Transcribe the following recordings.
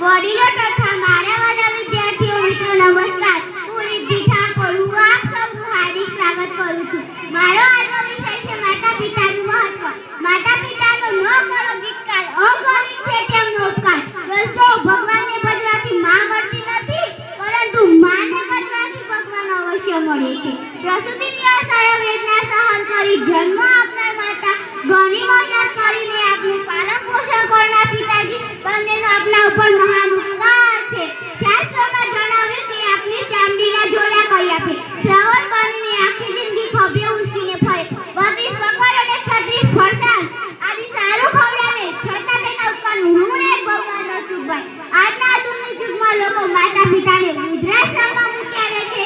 વડીલો તથા મારા વાલા વિદ્યાર્થીઓ મિત્રો નમસ્કાર. હું રિદ્ધિ ઠાકોર. હું આપ સૌનું હાર્દિક સ્વાગત કરું છું. મારો આજનો વિષય છે માતા પિતાનું મહત્વ. માતા પિતાનો ન કરો ધિક્કાર, અગણિત છે તેમનો ઉપકાર. દોસ્તો, ભગવાનને ભજવાથી માં મળતી નથી, પરંતુ માને ભજવાથી ભગવાન અવશ્ય મળે છે. પ્રસૂતિની અસહ્ય વેદના સહન કરી જન્મ આપનાર માતા, ઘણી મહેનત કરીને આપણું પાલન પોષણ કરનાર પિતાજી બંનેનો આપણા ઉપર મહાન ઉપકાર છે. શાસ્ત્રમાં જણાવ્યું કે આપણે ચામડીના જોડા કરી આપે, શ્રવણ બનીને આખી જિંદગી ખભે ઉંચકીને ફરે, 32 બકર અને 36 ફરસાણ આદિ સારું ખવડાવે, છતાં તેના ઉપકારનું ઋણ એક ભગવાન ન ચૂકવાય. આજના આધુનિક યુગમાં લોકો માતા પિતાને વૃદ્ધાશ્રમમાં મૂકી આવે છે.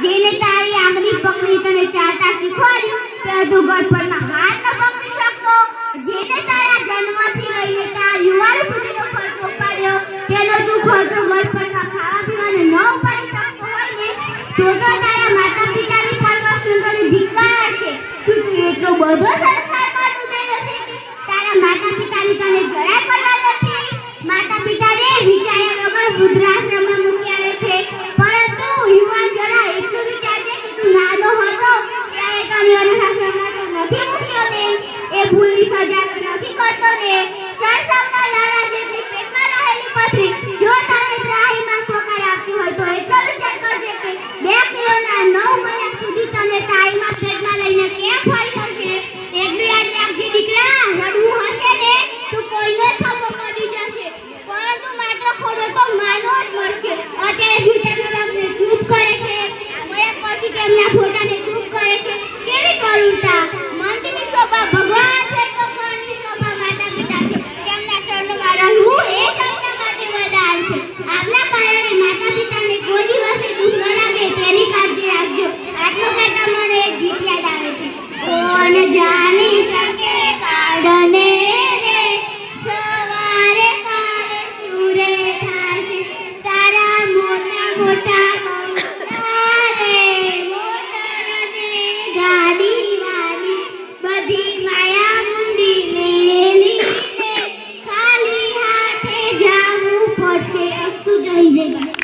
જેને તારી આંગળી પકડી તને ચાલતા શીખવાડ્યું, પરંતુ ગળપણમાં હાથ ન પકડી શકતો. જેને તારા જન્મથી લઈને તારા યુવાન સુધીનો ખર્ચો પાડ્યો, તેનો તું ખર્ચો ગળપણમાં ખાવા પીવાનો ન ઉપાડી શકતો હોય ને, તો તારા માતા પિતાની પરવશ સુંદરી ધિક્કાર છે. શું તું એટલો બધો સંસારમાં ડૂબેલો છે કે તારા માતા પિતાની તને જરાય પરવા નથી? માતા પિતાને વિચાર્યા વગર વૃદ્ધાશ્રમમાં મૂકી આવે છે, પરંતુ યુવાન જરા એટલું વિચારજે કે તું નાનો હતો ત્યારે તને અનાથાશ્રમમાં તો નથી મૂક્યો ને, એ ભૂલની સજા તો નથી કરતો ને. સરસવના લાડા જેટલી પેટમાં રહેલી પથરી જો તને ત્રાહીમામ પોકાર આપતી હોય તો એટલો વિચાર કરજે કે 2 કિલોના 9 મહિના સુધી તને તારીમાં પેટમાં લઈને ક્યાં ફરી હશે. એટલું યાદ રાખજે દીકરા, રડવું હશે ને તું કોઈનો ખભો પડી જશે, પરંતુ માત્ર ખોડો તો માનો જ મળશે. અત્યારે જૂતા બાપને ચૂપ કરે છે, મર્યા પછી તેમના ફોટાને ચૂપ કરે છે. કેવી કરુણતા! મનની શોભા ભગવાન છે તો ઘરની શોભા માતા પિતા છે. તેમના ચરણોમાં રહેવું એ જ આપણા માટે વરદાન છે. આપના કારણે માતા પિતાને કોઈ દિવસે દુઃખ ન લાગે તેની કાળજી રાખજો. આટલું કહેતા મને એક ગીત યાદ આવે છે. કોણ જાણી શકે કાળને રે, સવારે કાળે સૂરે થાશે, તારા મોટા મોટા